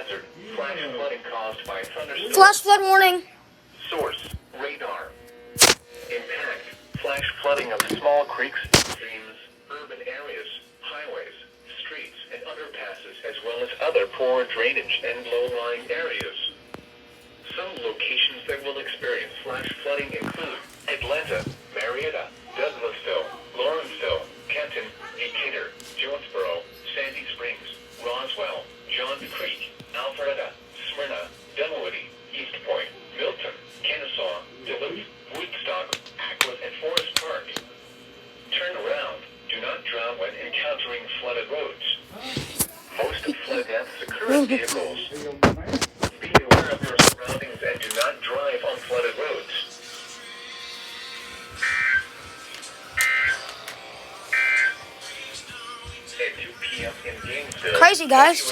hazard. Flash flooding caused by thunderstorms. Flash flood warning. Source, radar. Impact, flash flooding of small creeks, streams, urban areas, highways, streets, and underpasses, as well as other poor drainage and low-lying areas. Some locations that will experience flash flooding include Atlanta, Marietta, Douglasville, Lawrenceville, Kenton, Decatur, Jonesboro, Sandy Springs, Roswell, Johns Creek, Alpharetta, Smyrna, Dunwoody, East Point, Milton, Kennesaw, Duluth, Woodstock, Aqua, and Forest Park. Turn around. Do not drown when encountering flooded roads. Most flood deaths occur in vehicles. Be aware of your surroundings and do not drive on flooded roads. At 2 p.m. in Gainesville, Crazy, guys.